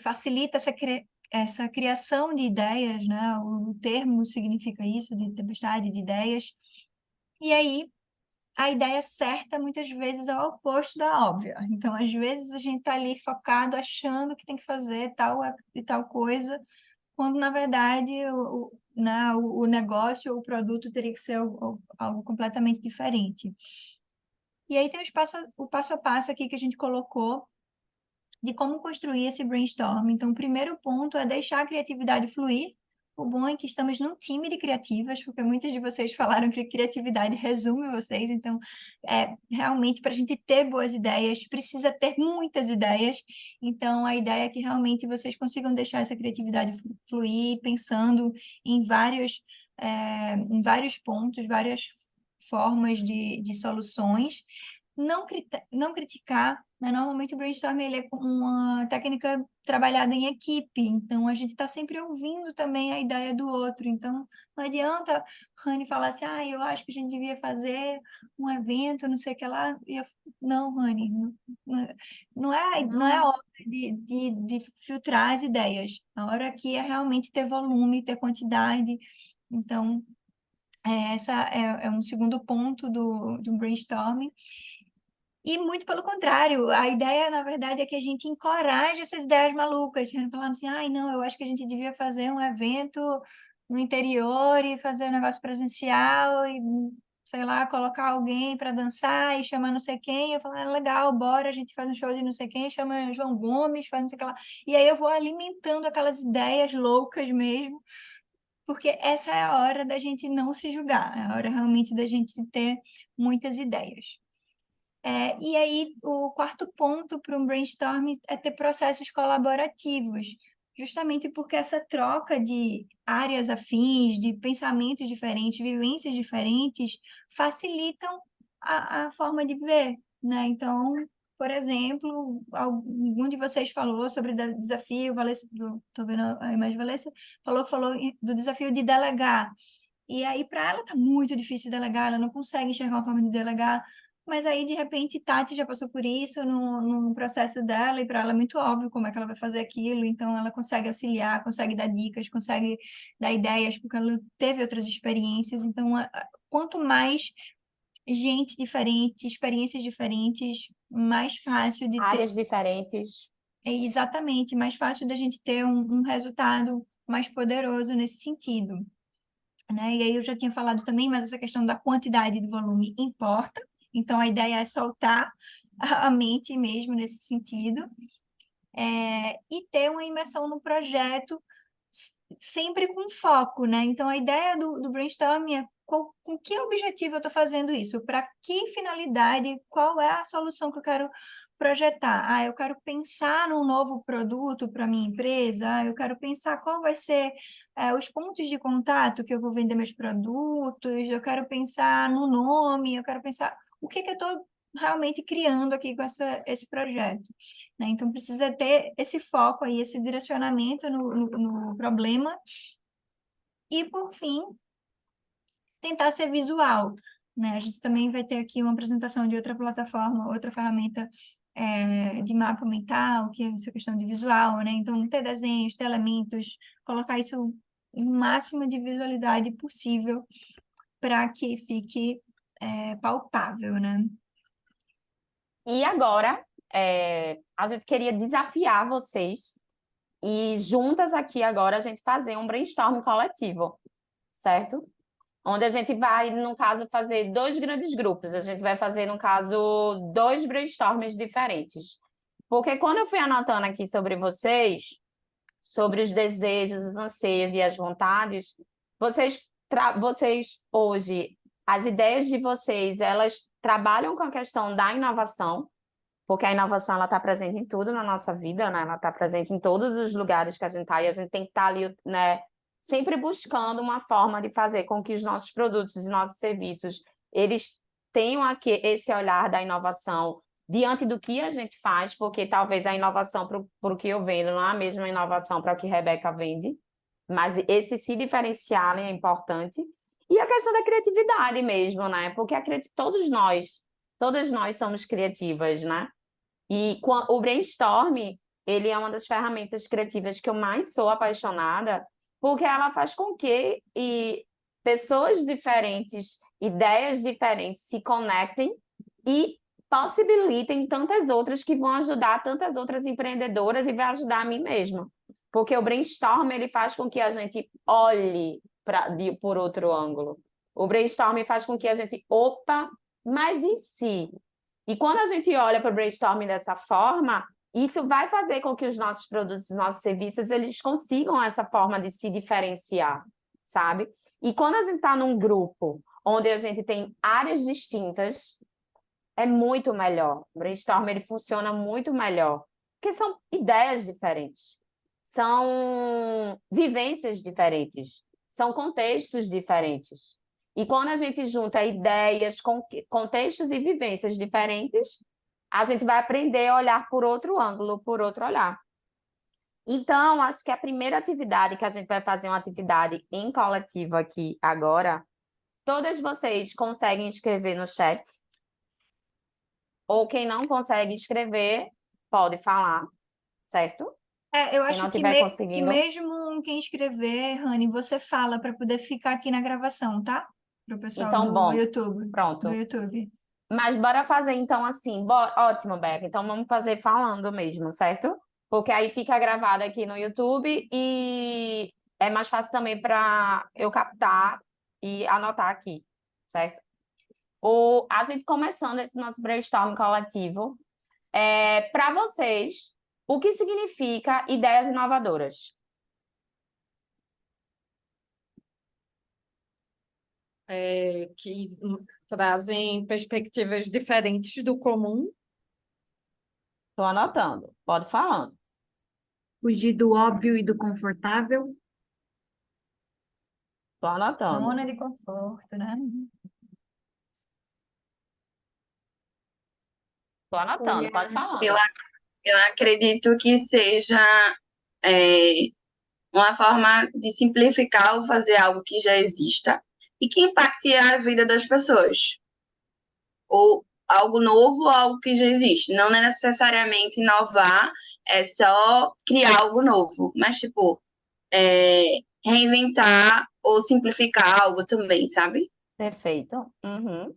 facilita essa criação de ideias, né? O termo significa isso, de tempestade de ideias. E aí, a ideia certa, muitas vezes, é o oposto da óbvia. Então, às vezes, a gente está ali focado, achando que tem que fazer tal e tal coisa, quando, na verdade, né, o negócio ou o produto teria que ser algo completamente diferente. E aí tem o passo a passo aqui que a gente colocou de como construir esse brainstorm. Então, o primeiro ponto é deixar a criatividade fluir. O bom é que estamos num time de criativas, porque muitos de vocês falaram que criatividade resume vocês. Então, realmente, para a gente ter boas ideias, precisa ter muitas ideias. Então, a ideia é que realmente vocês consigam deixar essa criatividade fluir, pensando em vários pontos, várias formas de soluções. Não criticar, né? Normalmente o brainstorming ele é uma técnica trabalhada em equipe, então a gente está sempre ouvindo também a ideia do outro. Então não adianta a Rani falar assim, eu acho que a gente devia fazer um evento, não sei o que lá. Não, Rani, não é a hora de filtrar as ideias. A hora aqui é realmente ter volume, ter quantidade. Então, essa é um segundo ponto do brainstorming. E muito pelo contrário, a ideia, na verdade, é que a gente encoraje essas ideias malucas, falando assim, não, eu acho que a gente devia fazer um evento no interior e fazer um negócio presencial e, sei lá, colocar alguém para dançar e chamar não sei quem. Eu falo, legal, bora, a gente faz um show de não sei quem, chama João Gomes, faz não sei o que lá. E aí eu vou alimentando aquelas ideias loucas mesmo, porque essa é a hora da gente não se julgar, é a hora realmente da gente ter muitas ideias. E aí, o quarto ponto para um brainstorming é ter processos colaborativos, justamente porque essa troca de áreas afins, de pensamentos diferentes, vivências diferentes, facilitam a forma de ver, né? Então, por exemplo, algum de vocês falou sobre o desafio, Valência, estou vendo a imagem de Valência, falou do desafio de delegar. E aí, para ela, tá muito difícil delegar, ela não consegue enxergar uma forma de delegar. Mas aí, de repente, Tati já passou por isso no processo dela, e para ela é muito óbvio como é que ela vai fazer aquilo, então ela consegue auxiliar, consegue dar dicas, consegue dar ideias, porque ela teve outras experiências. Então, quanto mais gente diferente, experiências diferentes, mais fácil de ter. Áreas diferentes. Exatamente, mais fácil da gente ter um resultado mais poderoso nesse sentido, né? E aí eu já tinha falado também, mas essa questão da quantidade e do volume importa. Então a ideia é soltar a mente mesmo nesse sentido, e ter uma imersão no projeto sempre com foco, né? Então a ideia do brainstorming é com que objetivo eu estou fazendo isso? Para que finalidade? Qual é a solução que eu quero projetar? Eu quero pensar num novo produto para minha empresa. Eu quero pensar qual vai ser os pontos de contato que eu vou vender meus produtos. Eu quero pensar no nome. Eu quero pensar o que eu estou realmente criando aqui com esse projeto, né? Então precisa ter esse foco aí, esse direcionamento no problema. E, por fim, tentar ser visual, né? A gente também vai ter aqui uma apresentação de outra plataforma, outra ferramenta de mapa mental, que é essa questão de visual, né? Então, ter desenhos, ter elementos, colocar isso no máximo de visualidade possível para que fique palpável, né? E agora, a gente queria desafiar vocês e juntas aqui agora a gente fazer um brainstorm coletivo, certo? Onde a gente vai, no caso, fazer dois grandes grupos. A gente vai fazer, no caso, dois brainstorms diferentes. Porque quando eu fui anotando aqui sobre vocês, sobre os desejos, os anseios e as vontades, vocês hoje, as ideias de vocês, elas trabalham com a questão da inovação, porque a inovação ela está presente em tudo na nossa vida, né? Ela está presente em todos os lugares que a gente está, e a gente tem que estar ali, né, sempre buscando uma forma de fazer com que os nossos produtos e nossos serviços eles tenham aqui esse olhar da inovação diante do que a gente faz, porque talvez a inovação para o que eu vendo não é a mesma inovação para o que Rebeca vende, mas esse se diferenciar é importante. E a questão da criatividade mesmo, né? Porque todos nós somos criativas, né? E o brainstorm, ele é uma das ferramentas criativas que eu mais sou apaixonada, porque ela faz com que pessoas diferentes, ideias diferentes se conectem e possibilitem tantas outras que vão ajudar tantas outras empreendedoras e vai ajudar a mim mesma. Porque o brainstorm, ele faz com que a gente olhe por outro ângulo. O brainstorm faz com que a gente, opa, mas e se? E quando a gente olha para o brainstorming dessa forma, isso vai fazer com que os nossos produtos, os nossos serviços, eles consigam essa forma de se diferenciar, sabe? E quando a gente está num grupo onde a gente tem áreas distintas, é muito melhor. O brainstorm, ele funciona muito melhor, porque são ideias diferentes, são vivências diferentes, são contextos diferentes. E quando a gente junta ideias, contextos e vivências diferentes, a gente vai aprender a olhar por outro ângulo, por outro olhar. Então, acho que a primeira atividade que a gente vai fazer, uma atividade em coletivo aqui agora, todas vocês conseguem escrever no chat, ou quem não consegue escrever, pode falar, certo? Eu Quem acho não que, estiver que conseguindo, mesmo quem escrever, Rani, você fala para poder ficar aqui na gravação, tá? Para o pessoal então, do bom, YouTube. Do pronto. YouTube. Mas bora fazer então assim, ótimo, Beca. Então vamos fazer falando mesmo, certo? Porque aí fica gravado aqui no YouTube e é mais fácil também para eu captar e anotar aqui, certo? A gente começando esse nosso brainstorming coletivo, para vocês, o que significa ideias inovadoras? Que trazem perspectivas diferentes do comum. Estou anotando, pode falando. Fugir do óbvio e do confortável. Estou anotando. Zona de conforto, né? Estou anotando, pode falando. Eu acredito que seja é, uma forma de simplificar ou fazer algo que já exista e que impacte a vida das pessoas. Ou algo novo ou algo que já existe. Não é necessariamente inovar, é só criar algo novo. Mas, tipo, reinventar ou simplificar algo também, sabe? Perfeito. Uhum.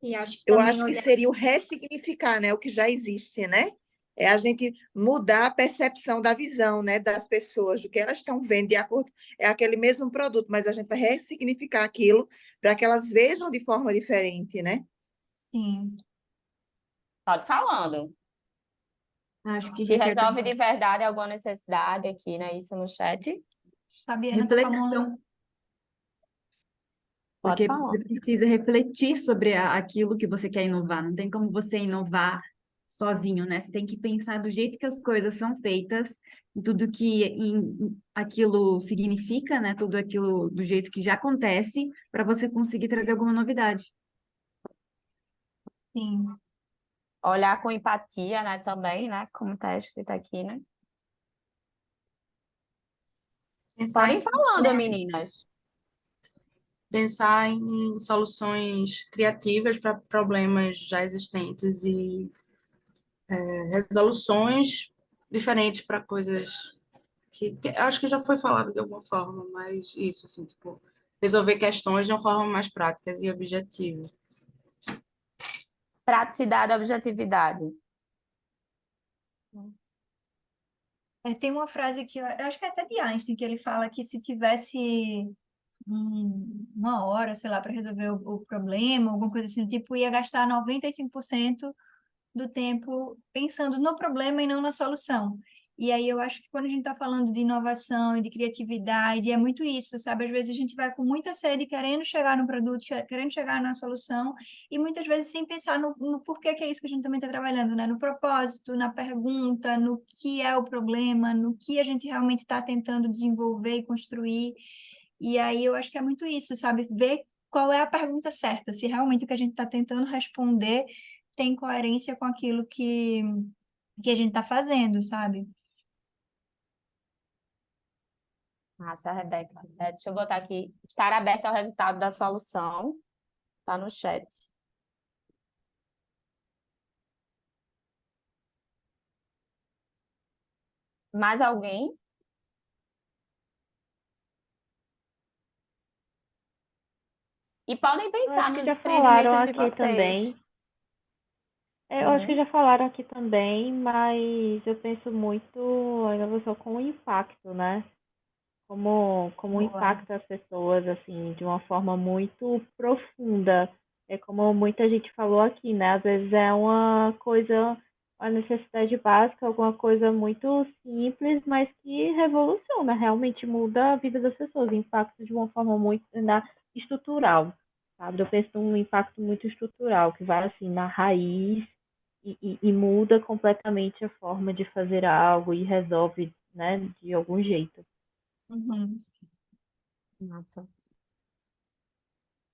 E acho que Eu também acho que olhar... seria o ressignificar, né, o que já existe, né? É a gente mudar a percepção da visão, né, das pessoas, do que elas estão vendo de acordo, é aquele mesmo produto, mas a gente vai ressignificar aquilo para que elas vejam de forma diferente, né? Sim. Pode falando. Acho que Que requer resolve de verdade alguma necessidade aqui, né? Isso no chat. Fabiana tá com a mão... reflexão, Pode porque falar. você precisa refletir sobre aquilo que você quer inovar. Não tem como você inovar sozinho, né? Você tem que pensar do jeito que as coisas são feitas, em tudo que aquilo significa, né? Tudo aquilo do jeito que já acontece, para você conseguir trazer alguma novidade. Sim. Olhar com empatia, né? Também, né? Como está escrito aqui, né? Pensar Podem em falando, meninas. pensar em soluções criativas para problemas já existentes e resoluções diferentes para coisas que acho que já foi falado de alguma forma, mas isso, assim, tipo, resolver questões de uma forma mais prática e objetiva. Praticidade e objetividade. Tem uma frase que eu acho que é até de Einstein, que ele fala que se tivesse uma hora, sei lá, para resolver o problema, alguma coisa assim, do tipo, ia gastar 95% do tempo pensando no problema e não na solução. E aí eu acho que quando a gente está falando de inovação e de criatividade, é muito isso, sabe? Às vezes a gente vai com muita sede querendo chegar no produto, querendo chegar na solução, e muitas vezes sem pensar no porquê que é isso que a gente também está trabalhando, né? No propósito, na pergunta, no que é o problema, no que a gente realmente está tentando desenvolver e construir. E aí eu acho que é muito isso, sabe? Ver qual é a pergunta certa, se realmente o que a gente está tentando responder tem coerência com aquilo que a gente está fazendo, sabe? Massa, Rebeca. Deixa eu botar aqui. Estar aberto ao resultado da solução. Tá no chat. Mais alguém? E podem Eu pensar acho que nos já falaram empreendimentos de aqui vocês. também. Eu acho que Uhum. já falaram aqui também, mas eu penso muito a inovação com o impacto, né? Como Boa. impacta as pessoas, assim, de uma forma muito profunda. É como muita gente falou aqui, né? Às vezes é uma coisa, uma necessidade básica, alguma coisa muito simples, mas que revoluciona, realmente muda a vida das pessoas, impacta de uma forma muito estrutural, sabe? Eu penso num impacto muito estrutural, que vai assim na raiz e muda completamente a forma de fazer algo e resolve, né, de algum jeito. Uhum. Nossa.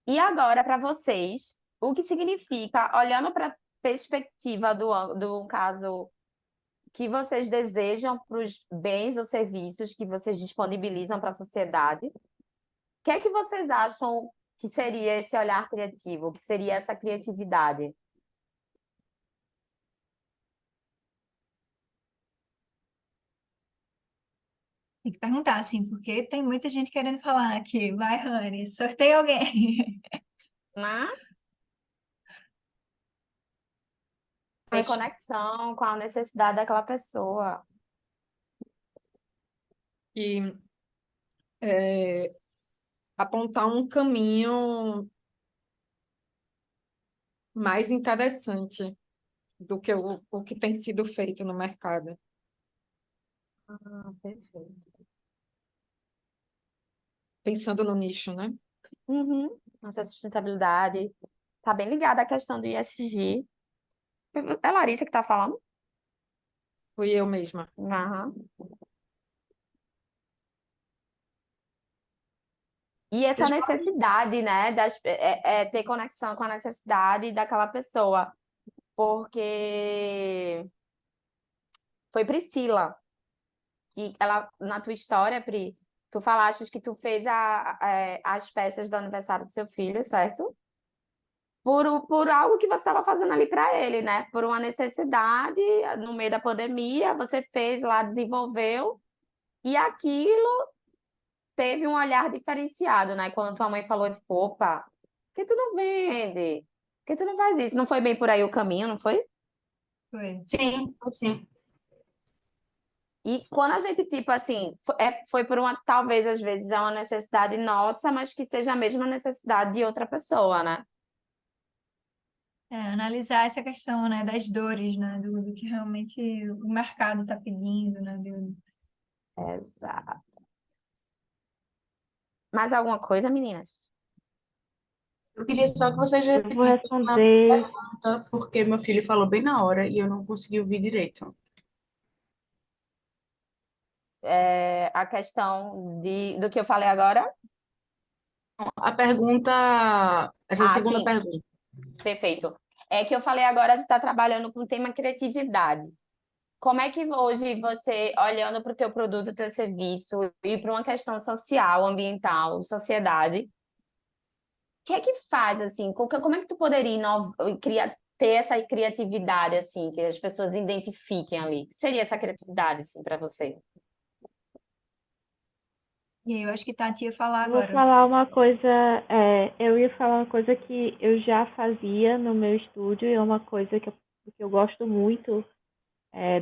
E agora, para vocês, o que significa, olhando para a perspectiva do caso que vocês desejam para os bens ou serviços que vocês disponibilizam para a sociedade, o que é que vocês acham que seria esse olhar criativo, que seria essa criatividade? Tem que perguntar, assim, porque tem muita gente querendo falar aqui. Vai, Rani, sorteia alguém. Né? Ter Acho conexão com a necessidade daquela pessoa. que é, apontar um caminho mais interessante do que o que tem sido feito no mercado. Ah, perfeito. Pensando no nicho, né? Uhum. Nossa sustentabilidade está bem ligada à questão do ISG. É Larissa que está falando? Fui eu mesma. Aham. E essa Vocês podem. necessidade, né, é ter conexão com a necessidade daquela pessoa, porque foi Priscila, que ela, na tua história, Pri, tu falaste que tu fez as peças do aniversário do seu filho, certo? Por algo que você estava fazendo ali para ele, né? Por uma necessidade, no meio da pandemia, você fez lá, desenvolveu, e aquilo teve um olhar diferenciado, né? Quando tua mãe falou, tipo, opa, por que tu não vende? Por que tu não faz isso? Não foi bem por aí o caminho, não foi? Foi. Sim, assim. E quando a gente, tipo assim, foi por uma, talvez às vezes é uma necessidade nossa, mas que seja a mesma necessidade de outra pessoa, né? Analisar essa questão, né, das dores, né, do que realmente o mercado está pedindo, né, Exato. Mais alguma coisa, meninas? Eu queria só que vocês Eu vou repetissem uma responder. pergunta, porque meu filho falou bem na hora e eu não consegui ouvir direito. A questão do que eu falei agora? A pergunta, essa Ah, segunda sim, pergunta. perfeito. É que eu falei agora, você está trabalhando com o tema criatividade. Como é que hoje você, olhando para o teu produto, teu serviço e para uma questão social, ambiental, sociedade, o que é que faz assim? Como é que tu poderia ter essa criatividade assim, que as pessoas identifiquem ali? O que seria essa criatividade assim para você? E aí eu acho que Tati ia falar Eu vou agora. falar uma coisa, eu ia falar uma coisa que eu já fazia no meu estúdio e é uma coisa que eu gosto muito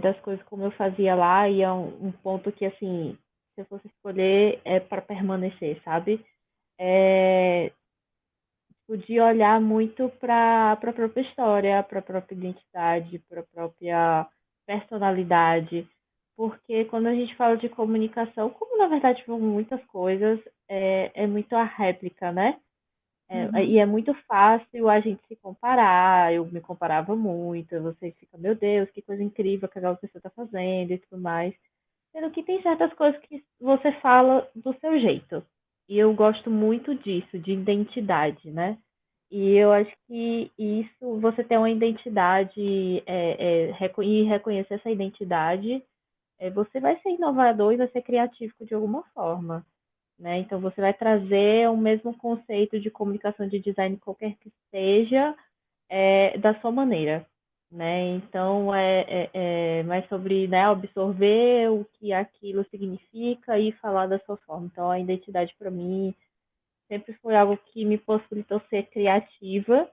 das coisas como eu fazia lá e é um ponto que, assim, se eu fosse escolher, é para permanecer, sabe? É, podia olhar muito para a própria história, para a própria identidade, para a própria personalidade, porque quando a gente fala de comunicação, como na verdade são muitas coisas, é muito a réplica, né? E Uhum. é muito fácil a gente se comparar. Eu me comparava muito. Você fica, meu Deus, que coisa incrível que aquela pessoa está fazendo e tudo mais. Sendo que tem certas coisas que você fala do seu jeito. E eu gosto muito disso, de identidade, né? E eu acho que isso, você ter uma identidade e reconhecer essa identidade, você vai ser inovador e vai ser criativo de alguma forma, né? Então você vai trazer o mesmo conceito de comunicação de design, qualquer que seja, da sua maneira. né? Então, é mais sobre, né, absorver o que aquilo significa e falar da sua forma. Então, a identidade, para mim, sempre foi algo que me possibilitou ser criativa,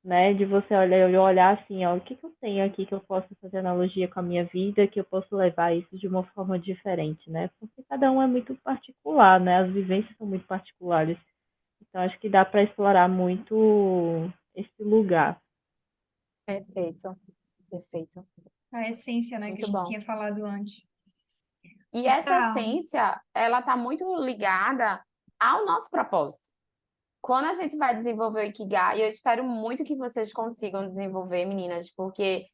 né? De você olhar assim, ó, o que eu tenho aqui que eu posso fazer analogia com a minha vida, que eu posso levar isso de uma forma diferente, né? Porque cada um é muito particular, né? As vivências são muito particulares. Então, acho que dá para explorar muito esse lugar. Perfeito, perfeito. A essência, né, que a Muito gente bom. tinha falado antes. E essa Total. essência, ela está muito ligada ao nosso propósito. Quando a gente vai desenvolver o Ikigai, eu espero muito que vocês consigam desenvolver, meninas, porque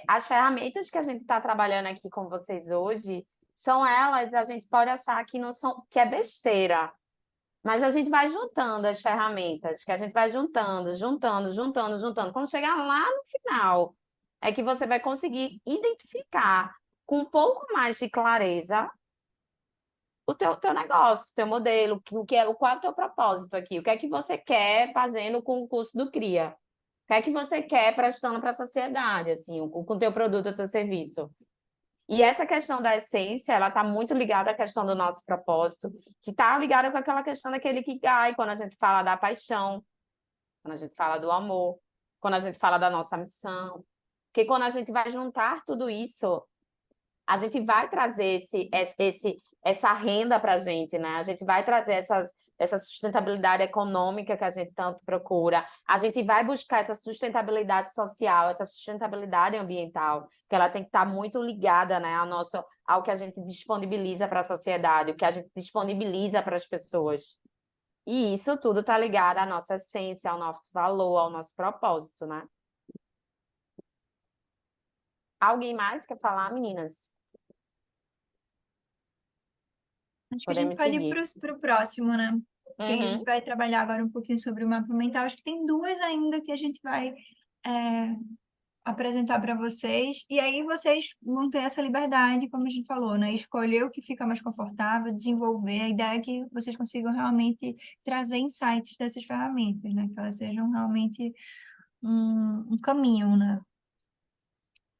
as ferramentas que a gente está trabalhando aqui com vocês hoje são elas, a gente pode achar que não são, que é besteira, mas a gente vai juntando as ferramentas, que a gente vai juntando, juntando, juntando, juntando. Quando chegar lá no final, é que você vai conseguir identificar com um pouco mais de clareza o teu negócio, teu modelo, qual é o teu propósito aqui, o que é que você quer fazendo com o curso do CRIA, o que é que você quer prestando para a sociedade, assim, com o teu produto, o teu serviço. E essa questão da essência, ela está muito ligada à questão do nosso propósito, que está ligada com aquela questão daquele Ikigai, quando a gente fala da paixão, quando a gente fala do amor, quando a gente fala da nossa missão. Porque quando a gente vai juntar tudo isso, a gente vai trazer essa renda para a gente, né? A gente vai trazer essa sustentabilidade econômica que a gente tanto procura. A gente vai buscar essa sustentabilidade social, essa sustentabilidade ambiental, que ela tem que estar muito ligada, né, ao que a gente disponibiliza para a sociedade, o que a gente disponibiliza para as pessoas. E isso tudo está ligado à nossa essência, ao nosso valor, ao nosso propósito, né? Alguém mais quer falar, meninas? Acho que a gente Podemos pode ir seguir. para o próximo, né? Que aí a gente Uhum. vai trabalhar agora um pouquinho sobre o mapa mental. Acho que tem duas ainda que a gente vai apresentar para vocês. E aí vocês vão ter essa liberdade, como a gente falou, né? Escolher o que fica mais confortável, desenvolver. A ideia é que vocês consigam realmente trazer insights dessas ferramentas, né? Que elas sejam realmente um caminho, né?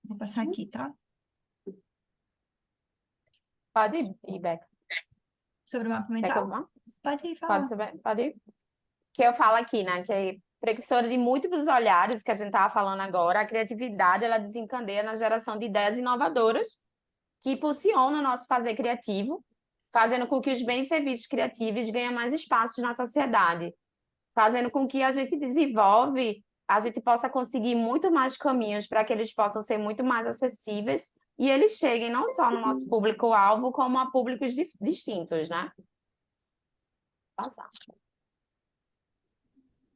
Vou passar aqui, tá? Pode ir, Beca. Sobre o mapa Quer que eu mental. vá? Pode ir Pode falar. ser, pode ir. Que eu falo aqui, né? Que é precursora de múltiplos olhares, que a gente estava falando agora, a criatividade, ela desencadeia na geração de ideias inovadoras que impulsionam o nosso fazer criativo, fazendo com que os bens e serviços criativos ganhem mais espaços na sociedade, fazendo com que a gente desenvolve, a gente possa conseguir muito mais caminhos para que eles possam ser muito mais acessíveis e eles cheguem não só no nosso público-alvo, como a públicos distintos, né? Passar.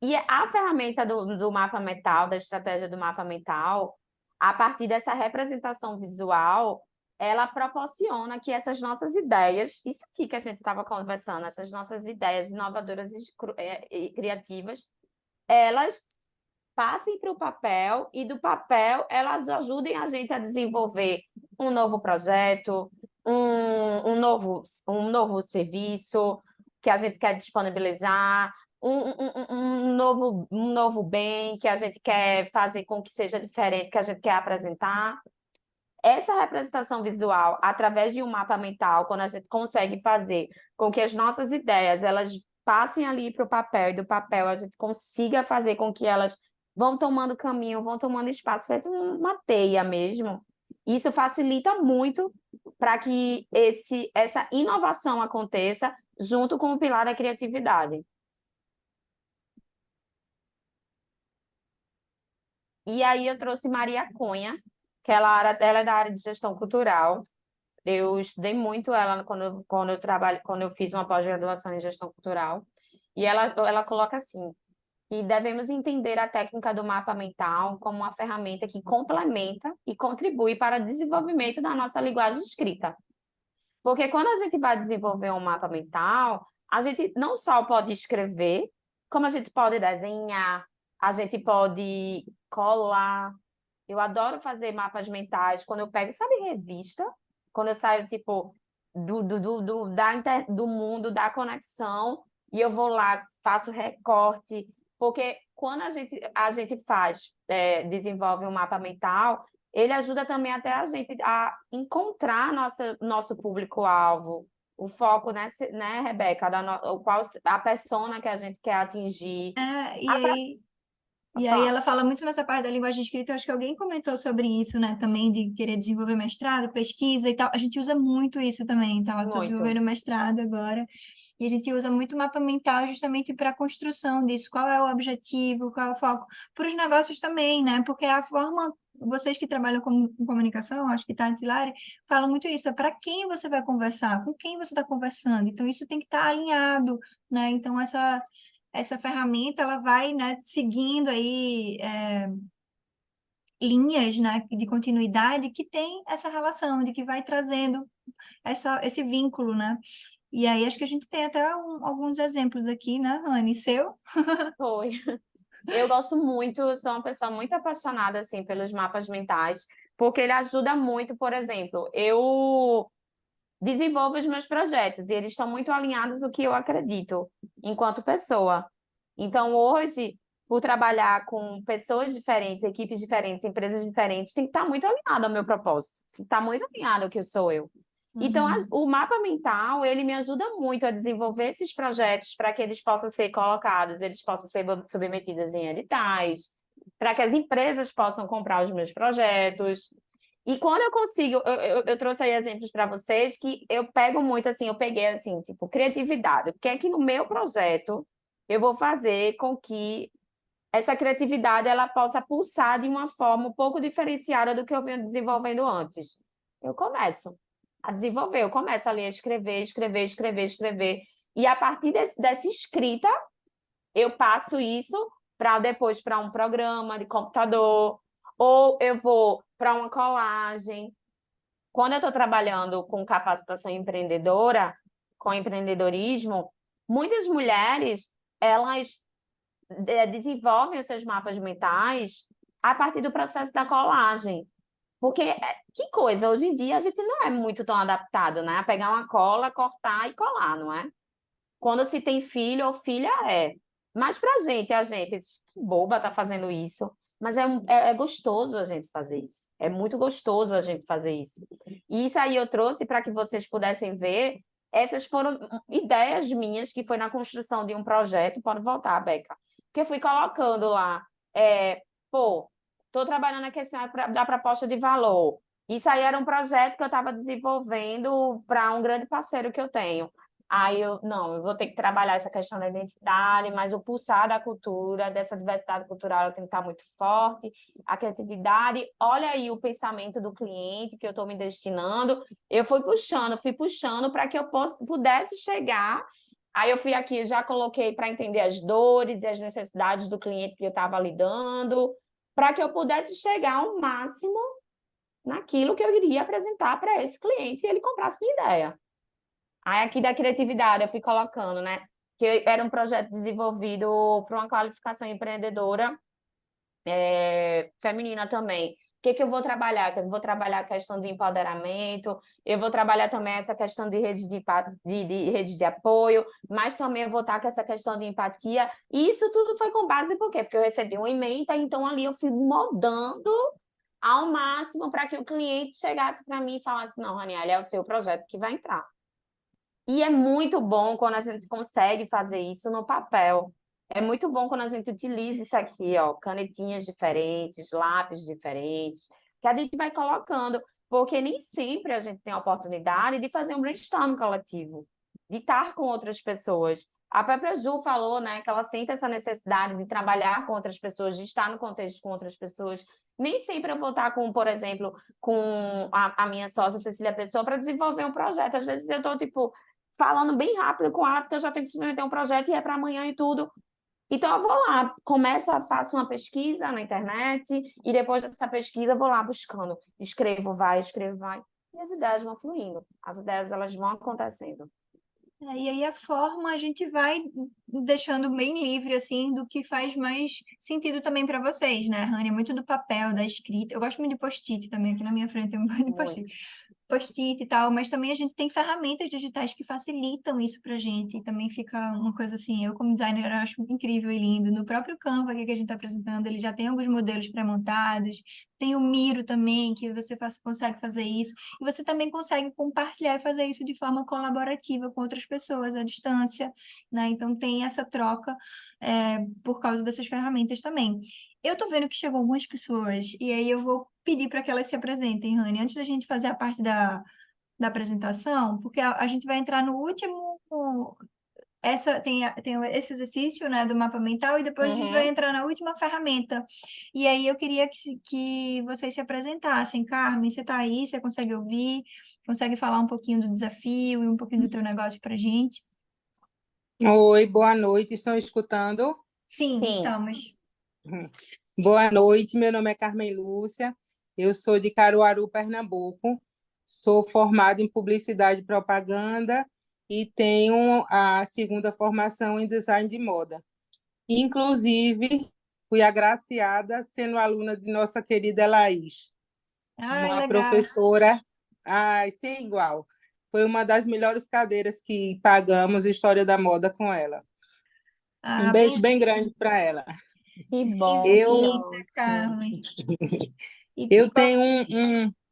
E a ferramenta do mapa mental, da estratégia do mapa mental, a partir dessa representação visual, ela proporciona que essas nossas ideias, isso aqui que a gente estava conversando, essas nossas ideias inovadoras e criativas, elas passem para o papel e do papel elas ajudem a gente a desenvolver um novo projeto, um novo serviço que a gente quer disponibilizar, um novo bem que a gente quer fazer com que seja diferente, que a gente quer apresentar. Essa representação visual, através de um mapa mental, quando a gente consegue fazer com que as nossas ideias elas passem ali para o papel, e do papel a gente consiga fazer com que elas vão tomando caminho, vão tomando espaço, feito uma teia mesmo. Isso facilita muito para que essa inovação aconteça junto com o pilar da criatividade. E aí eu trouxe Maria Cunha, que ela é da área de gestão cultural. Eu estudei muito ela quando eu fiz uma pós-graduação em gestão cultural. E ela coloca assim, que devemos entender a técnica do mapa mental como uma ferramenta que complementa e contribui para o desenvolvimento da nossa linguagem escrita. Porque quando a gente vai desenvolver um mapa mental, a gente não só pode escrever, como a gente pode desenhar, a gente pode colar. Eu adoro fazer mapas mentais quando eu pego, sabe, revista? Quando eu saio, tipo, do mundo, da conexão, e eu vou lá, faço recorte, porque quando a gente faz, desenvolve um mapa mental, ele ajuda também até a gente a encontrar nosso público-alvo, o foco, né, Rebeca, a persona que a gente quer atingir. E aí ela fala muito nessa parte da linguagem escrita, eu acho que alguém comentou sobre isso, né, também, de querer desenvolver mestrado, pesquisa e tal. A gente usa muito isso também, então eu estou Muito. desenvolvendo mestrado agora, e a gente usa muito mapa mental justamente para a construção disso, qual é o objetivo, qual é o foco, para os negócios também, né, porque a forma, vocês que trabalham com comunicação, acho que Tati e Lari, falam muito isso, é para quem você vai conversar, com quem você está conversando, então isso tem que estar alinhado, né, então essa ferramenta, ela vai, né, seguindo aí linhas, né, de continuidade que tem essa relação, de que vai trazendo esse vínculo, né? E aí acho que a gente tem até alguns exemplos aqui, né, Rani? Seu? Foi. Eu gosto muito, eu sou uma pessoa muito apaixonada, assim, pelos mapas mentais, porque ele ajuda muito, por exemplo, eu desenvolvo os meus projetos e eles estão muito alinhados ao que eu acredito enquanto pessoa. Então, hoje, por trabalhar com pessoas diferentes, equipes diferentes, empresas diferentes, tem que estar muito alinhado ao meu propósito, tem que estar muito alinhado ao que eu sou eu. Então, o mapa mental, ele me ajuda muito a desenvolver esses projetos para que eles possam ser colocados, eles possam ser submetidos em editais, para que as empresas possam comprar os meus projetos. E quando eu consigo, eu trouxe aí exemplos para vocês que eu pego muito, assim, eu peguei, assim, tipo, criatividade. O que é que no meu projeto eu vou fazer com que essa criatividade ela possa pulsar de uma forma um pouco diferenciada do que eu venho desenvolvendo antes? Eu começo a desenvolver, eu começo ali a escrever. E a partir dessa escrita, eu passo isso para depois para um programa de computador, ou eu vou para uma colagem. Quando eu estou trabalhando com capacitação empreendedora, com empreendedorismo, muitas mulheres, elas desenvolvem os seus mapas mentais a partir do processo da colagem. Porque, que coisa, hoje em dia a gente não é muito tão adaptado, né? A pegar uma cola, cortar e colar, não é? Quando se tem filho ou filha, é. Mas pra gente, que boba tá fazendo isso. Mas é gostoso a gente fazer isso. É muito gostoso a gente fazer isso. E isso aí eu trouxe para que vocês pudessem ver. Essas foram ideias minhas, que foi na construção de um projeto. Pode voltar, Beca. Que eu fui colocando lá. Estou trabalhando na questão da proposta de valor. Isso aí era um projeto que eu estava desenvolvendo para um grande parceiro que eu tenho. Aí eu vou ter que trabalhar essa questão da identidade, mas o pulsar da cultura, dessa diversidade cultural, tem que estar muito forte, a criatividade, olha aí o pensamento do cliente que eu estou me destinando, eu fui puxando para que eu pudesse chegar, aí eu fui aqui, já coloquei para entender as dores e as necessidades do cliente que eu estava lidando, para que eu pudesse chegar ao máximo naquilo que eu iria apresentar para esse cliente e ele comprasse minha ideia. Aí aqui da criatividade eu fui colocando, né? Que era um projeto desenvolvido para uma qualificação empreendedora feminina também. O que eu vou trabalhar? Eu vou trabalhar a questão de empoderamento, eu vou trabalhar também essa questão de redes de apoio, mas também eu vou estar com essa questão de empatia. E isso tudo foi com base por quê? Porque eu recebi uma ementa, então ali eu fui moldando ao máximo para que o cliente chegasse para mim e falasse, não, Raniela, é o seu projeto que vai entrar. E é muito bom quando a gente consegue fazer isso no papel. É muito bom quando a gente utiliza isso aqui, ó, canetinhas diferentes, lápis diferentes, que a gente vai colocando, porque nem sempre a gente tem a oportunidade de fazer um brainstorm coletivo, de estar com outras pessoas. A própria Ju falou, né, que ela sente essa necessidade de trabalhar com outras pessoas, de estar no contexto com outras pessoas. Nem sempre eu vou estar com, por exemplo, com a minha sócia Cecília Pessoa para desenvolver um projeto. Às vezes eu estou, tipo, falando bem rápido com ela, porque eu já tenho que submeter um projeto e é para amanhã e tudo. Então, eu vou lá, faço uma pesquisa na internet, e depois dessa pesquisa, eu vou lá buscando. Escrevo, vai, e as ideias vão fluindo. As ideias, elas vão acontecendo. E aí a forma a gente vai deixando bem livre, assim, do que faz mais sentido também para vocês, né, Rani? Muito do papel, da escrita. Eu gosto muito de post-it também, aqui na minha frente tem um monte de post-it. post-it e tal, mas também a gente tem ferramentas digitais que facilitam isso pra gente, e também fica uma coisa assim, eu como designer eu acho incrível e lindo. No próprio Canva aqui que a gente está apresentando, ele já tem alguns modelos pré-montados, tem o Miro também, que você consegue fazer isso, e você também consegue compartilhar e fazer isso de forma colaborativa com outras pessoas à distância, né? Então tem essa troca por causa dessas ferramentas também. Eu tô vendo que chegou algumas pessoas, e aí eu vou pedir para que elas se apresentem, Rani, antes da gente fazer a parte da apresentação, porque a gente vai entrar no último. Tem esse exercício, né, do mapa mental, e depois a gente vai entrar na última ferramenta. E aí eu queria que vocês se apresentassem. Carmen, você está aí? Você consegue ouvir? Consegue falar um pouquinho do desafio e um pouquinho do teu negócio para a gente? Oi, boa noite. Estão escutando? Sim, Sim. estamos. Boa noite, meu nome é Carmen Lúcia, eu sou de Caruaru, Pernambuco, sou formada em Publicidade e Propaganda e tenho a segunda formação em Design de Moda. Inclusive, fui agraciada sendo aluna de nossa querida Laís, Ai, uma legal. professora, sem igual. Foi uma das melhores cadeiras que pagamos História da Moda com ela. Um beijo bem grande para ela. Que bom. Bem-vinda, Carmen. Eu tenho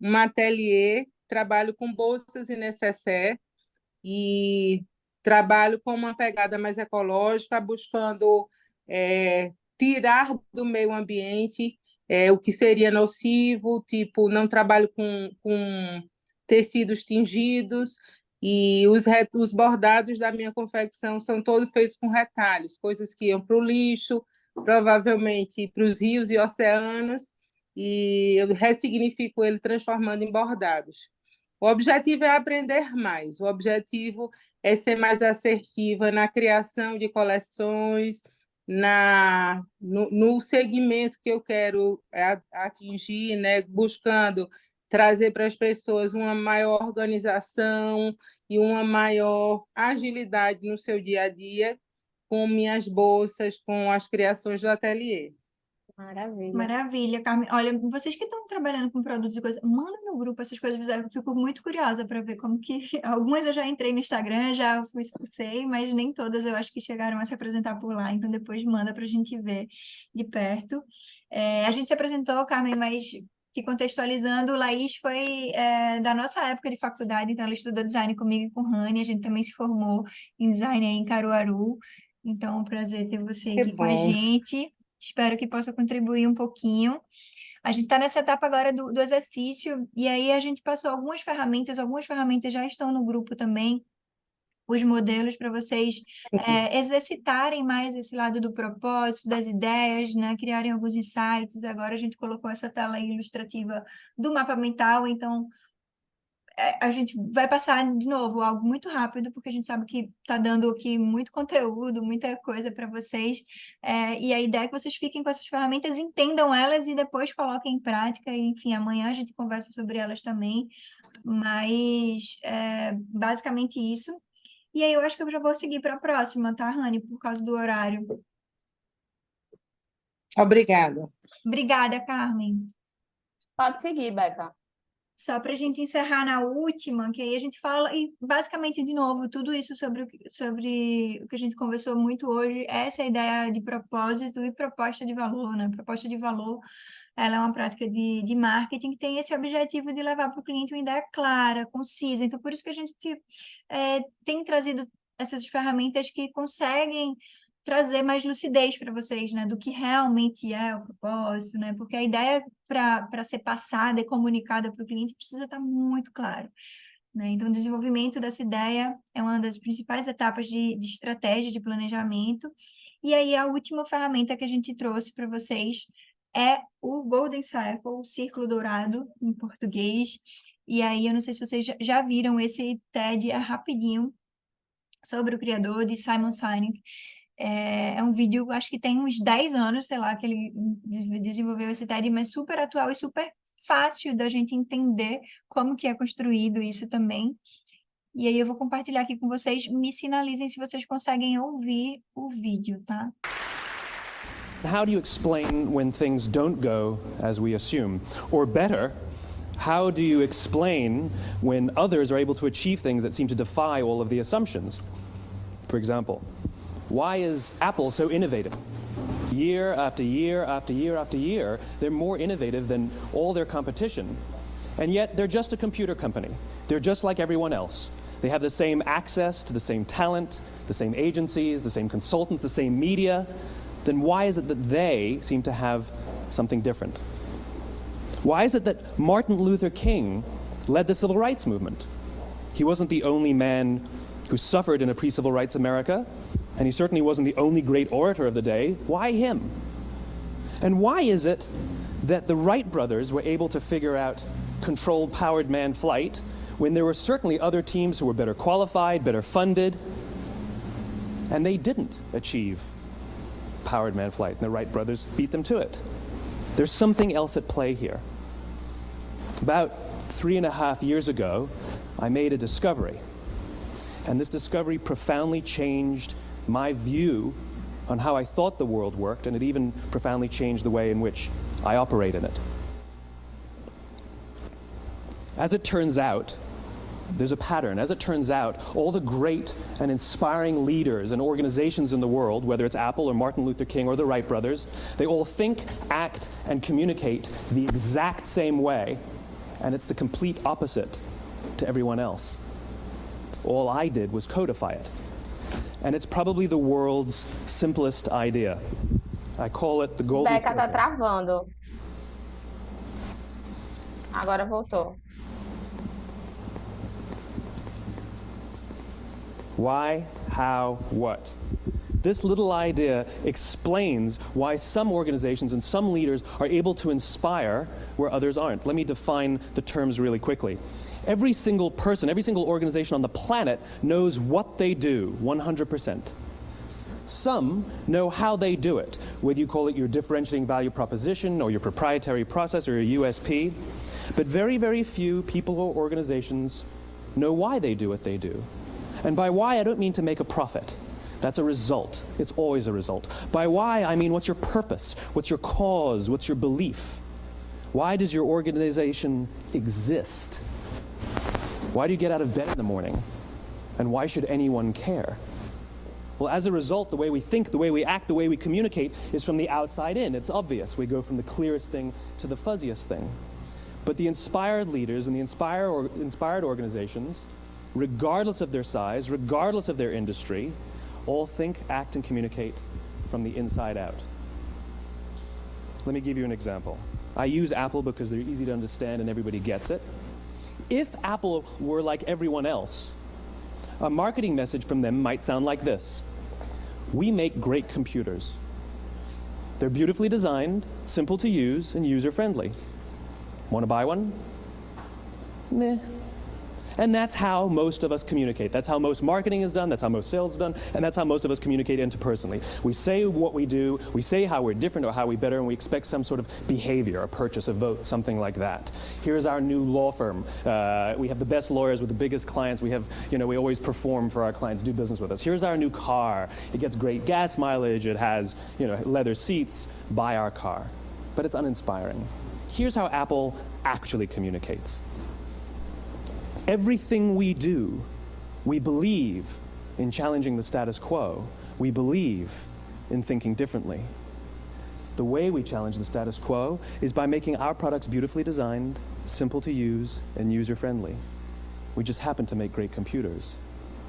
um ateliê, trabalho com bolsas e necessaire e trabalho com uma pegada mais ecológica, buscando tirar do meio ambiente o que seria nocivo, tipo, não trabalho com tecidos tingidos, e os bordados da minha confecção são todos feitos com retalhos, coisas que iam para o lixo, provavelmente para os rios e oceanos, e eu ressignifico ele transformando em bordados. O objetivo é aprender mais, o objetivo é ser mais assertiva na criação de coleções, no segmento que eu quero atingir, né? Buscando trazer para as pessoas uma maior organização e uma maior agilidade no seu dia a dia, com minhas bolsas, com as criações do ateliê. Maravilha. Maravilha, Carmen. Olha, vocês que estão trabalhando com produtos e coisas, manda no grupo essas coisas visuais, eu fico muito curiosa para ver como que. Algumas eu já entrei no Instagram, já sei, mas nem todas eu acho que chegaram a se apresentar por lá, então depois manda para a gente ver de perto. A gente se apresentou, Carmen, mas te contextualizando, Laís foi da nossa época de faculdade, então ela estudou design comigo e com Rani, a gente também se formou em design aí em Caruaru, então é um prazer ter você Que aqui com a bom. gente. Espero que possa contribuir um pouquinho. A gente está nessa etapa agora do exercício, e aí a gente passou algumas ferramentas já estão no grupo também, os modelos para vocês exercitarem mais esse lado do propósito, das ideias, né? Criarem alguns insights. Agora a gente colocou essa tela ilustrativa do mapa mental, então a gente vai passar de novo algo muito rápido, porque a gente sabe que está dando aqui muito conteúdo, muita coisa para vocês. E a ideia é que vocês fiquem com essas ferramentas, entendam elas e depois coloquem em prática. E, enfim, amanhã a gente conversa sobre elas também. Mas basicamente isso. E aí eu acho que eu já vou seguir para a próxima, tá, Rani? Por causa do horário. Obrigada. Obrigada, Carmen. Pode seguir, Beca. Só para a gente encerrar na última, que aí a gente fala, e basicamente, de novo, tudo isso sobre o que a gente conversou muito hoje, essa ideia de propósito e proposta de valor, né? Proposta de valor, ela é uma prática de marketing que tem esse objetivo de levar para o cliente uma ideia clara, concisa. Então, por isso que a gente tem trazido essas ferramentas que conseguem trazer mais lucidez para vocês, né, do que realmente é o propósito, né, porque a ideia para ser passada e comunicada para o cliente precisa estar muito claro, né, então o desenvolvimento dessa ideia é uma das principais etapas de estratégia, de planejamento, e aí a última ferramenta que a gente trouxe para vocês é o Golden Circle, o Círculo Dourado, em português, e aí eu não sei se vocês já viram esse TED, rapidinho, sobre o criador de Simon Sinek. É um vídeo, acho que tem uns 10 anos, sei lá, que ele desenvolveu esse TED, mas super atual e super fácil da gente entender como que é construído isso também. E aí eu vou compartilhar aqui com vocês, me sinalizem se vocês conseguem ouvir o vídeo, tá? How do you explain when things don't go as we assume? Or better, How do you explain when others are able to achieve things that seem to defy all of the assumptions? For example, why is Apple so innovative? Year after year after year after year, they're more innovative than all their competition. And yet, they're just a computer company. They're just like everyone else. They have the same access to the same talent, the same agencies, the same consultants, the same media. Then why is it that they seem to have something different? Why is it that Martin Luther King led the civil rights movement? He wasn't the only man who suffered in a pre-civil rights America, and he certainly wasn't the only great orator of the day. Why him? And why is it that the Wright brothers were able to figure out controlled powered manned flight when there were certainly other teams who were better qualified, better funded, and they didn't achieve powered manned flight, and the Wright brothers beat them to it? There's something else at play here. About 3.5 years ago, I made a discovery. And this discovery profoundly changed my view on how I thought the world worked, and it even profoundly changed the way in which I operate in it. As it turns out, there's a pattern. As it turns out, all the great and inspiring leaders and organizations in the world, whether it's Apple or Martin Luther King or the Wright brothers, they all think, act, and communicate the exact same way, and it's the complete opposite to everyone else. All I did was codify it. And it's probably the world's simplest idea. I call it the golden Beca tá circle. travando. Agora voltou. Why, how, what? This little idea explains why some organizations and some leaders are able to inspire where others aren't. Let me define the terms really quickly. Every single person, every single organization on the planet knows what they do 100%. Some know how they do it, whether you call it your differentiating value proposition or your proprietary process or your USP. But very, very few people or organizations know why they do what they do. And by why, I don't mean to make a profit. That's a result. It's always a result. By why, I mean what's your purpose? What's your cause? What's your belief? Why does your organization exist? Why do you get out of bed in the morning? And why should anyone care? Well, as a result, the way we think, the way we act, the way we communicate is from the outside in. It's obvious. We go from the clearest thing to the fuzziest thing. But the inspired leaders and the inspired organizations, regardless of their size, regardless of their industry, all think, act, and communicate from the inside out. Let me give you an example. I use Apple because they're easy to understand and everybody gets it. If Apple were like everyone else, a marketing message from them might sound like this. We make great computers. They're beautifully designed, simple to use, and user-friendly. Want to buy one? Meh. And that's how most of us communicate. That's how most marketing is done, that's how most sales is done, and that's how most of us communicate interpersonally. We say what we do, we say how we're different or how we better, and we expect some sort of behavior, a purchase, a vote, something like that. Here's our new law firm. We have the best lawyers with the biggest clients. We have, we always perform for our clients, do business with us. Here's our new car. It gets great gas mileage. It has, leather seats. Buy our car. But it's uninspiring. Here's how Apple actually communicates. Everything we do, we believe in challenging the status quo. We believe in thinking differently. The way we challenge the status quo is by making our products beautifully designed, simple to use, and user-friendly. We just happen to make great computers.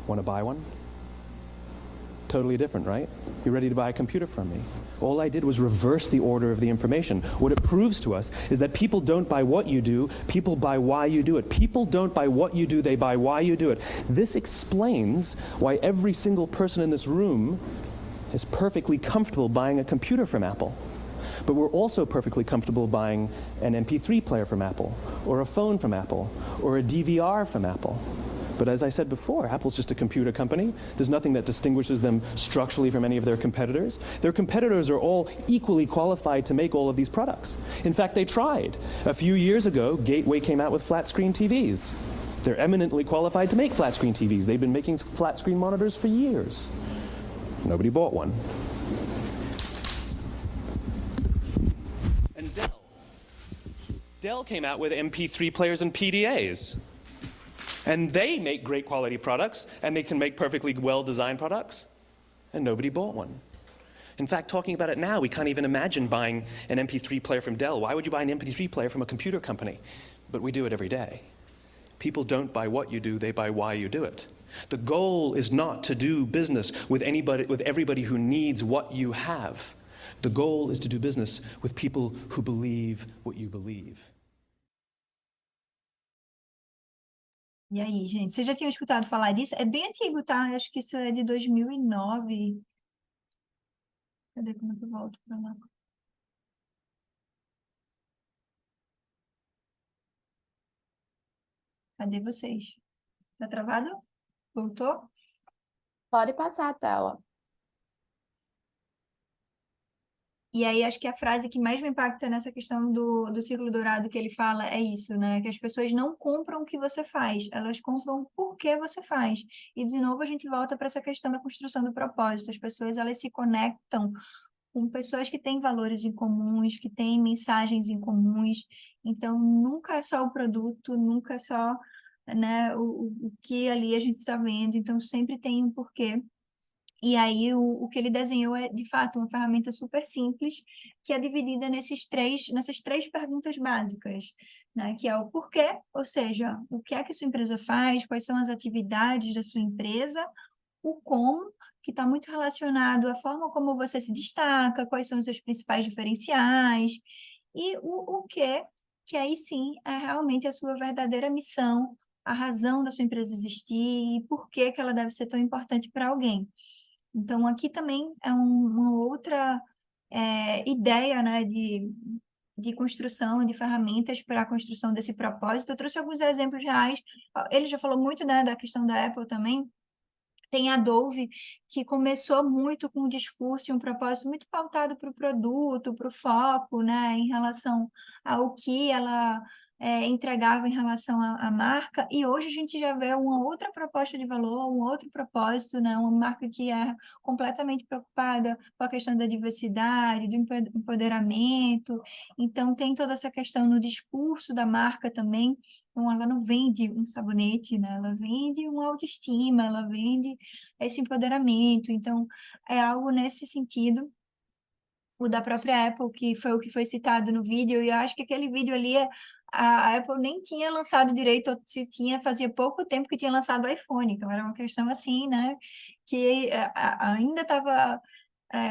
Want to buy one? Totally different, right? You're ready to buy a computer from me. All I did was reverse the order of the information. What it proves to us is that people don't buy what you do, people buy why you do it. People don't buy what you do, they buy why you do it. This explains why every single person in this room is perfectly comfortable buying a computer from Apple. But we're also perfectly comfortable buying an MP3 player from Apple, or a phone from Apple, or a DVR from Apple. But as I said before, Apple's just a computer company. There's nothing that distinguishes them structurally from any of their competitors. Their competitors are all equally qualified to make all of these products. In fact, they tried. A few years ago, Gateway came out with flat-screen TVs. They're eminently qualified to make flat-screen TVs. They've been making flat-screen monitors for years. Nobody bought one. Dell came out with MP3 players and PDAs. And they make great quality products, and they can make perfectly well-designed products, and nobody bought one. In fact, talking about it now, we can't even imagine buying an MP3 player from Dell. Why would you buy an MP3 player from a computer company? But we do it every day. People don't buy what you do, they buy why you do it. The goal is not to do business with everybody who needs what you have. The goal is to do business with people who believe what you believe. E aí, gente, vocês já tinham escutado falar disso? É bem antigo, tá? Acho que isso é de 2009. Cadê? Como é que eu volto pra lá? Cadê vocês? Tá travado? Voltou? Pode passar a tela. E aí, acho que a frase que mais me impacta nessa questão do círculo dourado que ele fala é isso, né? Que as pessoas não compram o que você faz, elas compram por que você faz. E, de novo, a gente volta para essa questão da construção do propósito. As pessoas, elas se conectam com pessoas que têm valores em comuns, que têm mensagens em comuns. Então, nunca é só o produto, nunca é só, né, o que ali a gente está vendo. Então, sempre tem um porquê. E aí, o que ele desenhou é, de fato, uma ferramenta super simples, que é dividida nessas três perguntas básicas, né? Que é o porquê, ou seja, o que é que sua empresa faz, quais são as atividades da sua empresa, o como, que está muito relacionado à forma como você se destaca, quais são os seus principais diferenciais, e o que aí sim é realmente a sua verdadeira missão, a razão da sua empresa existir e por que que ela deve ser tão importante para alguém. Então, aqui também é uma outra ideia, né, de construção de ferramentas para a construção desse propósito. Eu trouxe alguns exemplos reais. Ele já falou muito, né, da questão da Apple também. Tem a Dove, que começou muito com um discurso e um propósito muito pautado para o produto, para o foco, né, em relação ao que ela entregava em relação à marca, e hoje a gente já vê uma outra proposta de valor, um outro propósito, né, uma marca que é completamente preocupada com a questão da diversidade, do empoderamento, então tem toda essa questão no discurso da marca também. Então, ela não vende um sabonete, né? Ela vende uma autoestima, ela vende esse empoderamento. Então, é algo nesse sentido. O da própria Apple, que foi o que foi citado no vídeo, e eu acho que aquele vídeo ali, a Apple nem tinha lançado direito, ou se tinha, fazia pouco tempo que tinha lançado o iPhone. Então, era uma questão assim, né? Que ainda estava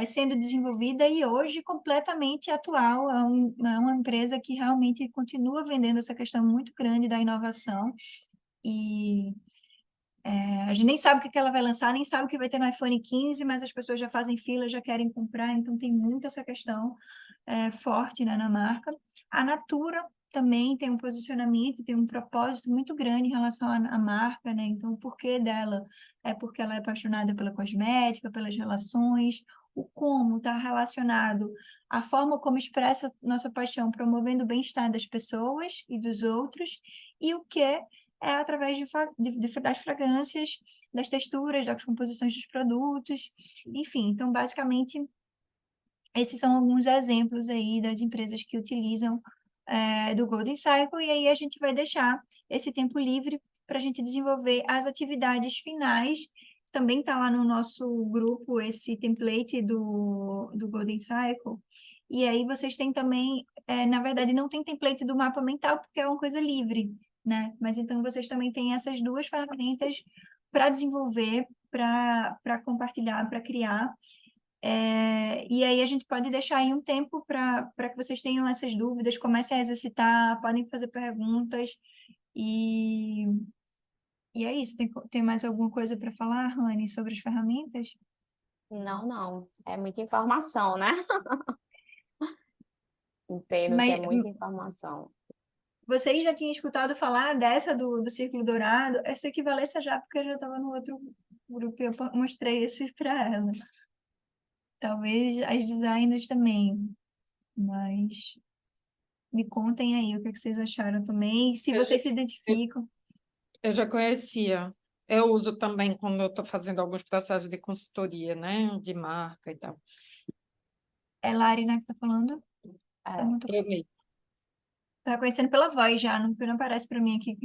sendo desenvolvida e hoje completamente atual. É uma empresa que realmente continua vendendo essa questão muito grande da inovação e a gente nem sabe o que ela vai lançar, nem sabe o que vai ter no iPhone 15, mas as pessoas já fazem fila, já querem comprar, então tem muito essa questão forte, né, na marca. A Natura também tem um posicionamento, tem um propósito muito grande em relação à marca, né? Então, o porquê dela é porque ela é apaixonada pela cosmética, pelas relações, o como está relacionado à forma como expressa nossa paixão, promovendo o bem-estar das pessoas e dos outros, e o que é através das fragrâncias, das texturas, das composições dos produtos, enfim. Então, basicamente, esses são alguns exemplos aí das empresas que utilizam do Golden Cycle, e aí a gente vai deixar esse tempo livre para a gente desenvolver as atividades finais. Também está lá no nosso grupo esse template do Golden Cycle, e aí vocês têm também, na verdade, não tem template do mapa mental, porque é uma coisa livre, né? Mas então vocês também têm essas duas ferramentas para desenvolver, para compartilhar, para criar. E aí a gente pode deixar aí um tempo para que vocês tenham essas dúvidas, comecem a exercitar, podem fazer perguntas, e é isso. Tem mais alguma coisa para falar, Rani, sobre as ferramentas? Não. É muita informação, né? Entendo que é Mas muita informação. vocês já tinham escutado falar dessa do Círculo Dourado? Essa equivalência já, porque eu já estava no outro grupo e eu mostrei esse para ela. Talvez as designers também, mas me contem aí o que vocês acharam também, se vocês se identificam. Eu já conhecia. Eu uso também quando eu estou fazendo alguns processos de consultoria, né? De marca e tal. É Lari, né, que está falando? É. Eu mesmo. Tá conhecendo pela voz já, não, porque não aparece para mim aqui.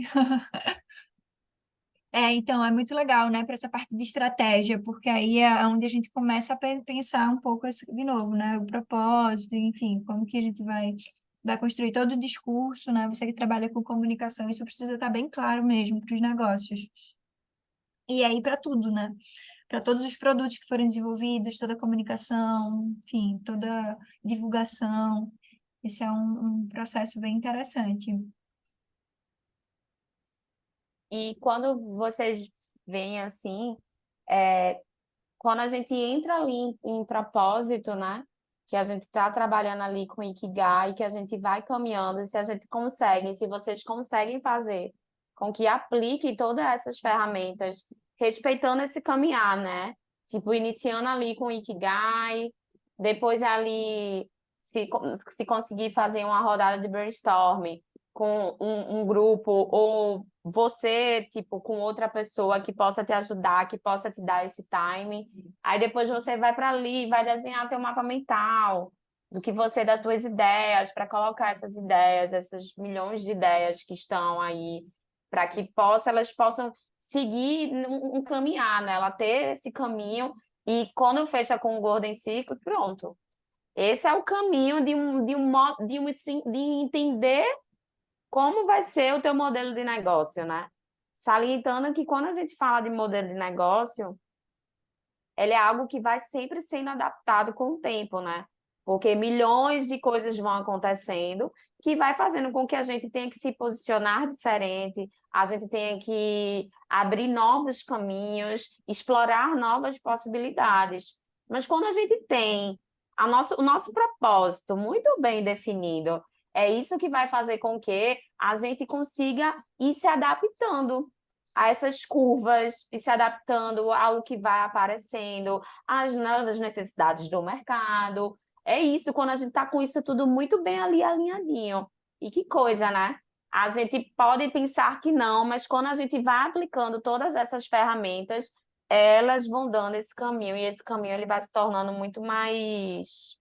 Então, é muito legal, né, para essa parte de estratégia, porque aí é onde a gente começa a pensar um pouco de novo, né, o propósito, enfim, como que a gente vai construir todo o discurso, né, você que trabalha com comunicação, isso precisa estar bem claro mesmo para os negócios. E aí para tudo, né, para todos os produtos que forem desenvolvidos, toda a comunicação, enfim, toda divulgação, esse é um processo bem interessante. E quando vocês veem assim, quando a gente entra ali em propósito, né? Que a gente está trabalhando ali com Ikigai, que a gente vai caminhando, se a gente consegue, se vocês conseguem fazer com que aplique todas essas ferramentas, respeitando esse caminhar, né? Tipo, iniciando ali com Ikigai, depois ali, se conseguir fazer uma rodada de brainstorming com um grupo, ou você, tipo, com outra pessoa que possa te ajudar, que possa te dar esse time. Aí depois você vai para ali, vai desenhar teu mapa mental, do que você, das tuas ideias, para colocar essas ideias, essas milhões de ideias que estão aí, para que elas possam seguir um caminhar, né? Ela ter esse caminho, e quando fecha com o Golden Circle, pronto. Esse é o caminho de entender como vai ser o teu modelo de negócio, né? Salientando que quando a gente fala de modelo de negócio, ele é algo que vai sempre sendo adaptado com o tempo, né? Porque milhões de coisas vão acontecendo que vai fazendo com que a gente tenha que se posicionar diferente, a gente tenha que abrir novos caminhos, explorar novas possibilidades. Mas quando a gente tem o nosso propósito muito bem definido, é isso que vai fazer com que a gente consiga ir se adaptando a essas curvas e se adaptando ao que vai aparecendo, às novas necessidades do mercado. É isso, quando a gente está com isso tudo muito bem ali alinhadinho. E que coisa, né? A gente pode pensar que não, mas quando a gente vai aplicando todas essas ferramentas, elas vão dando esse caminho, e esse caminho ele vai se tornando muito mais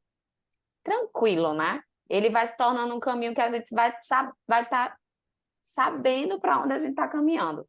tranquilo, né? Ele vai se tornando um caminho que a gente vai estar sabendo para onde a gente está caminhando.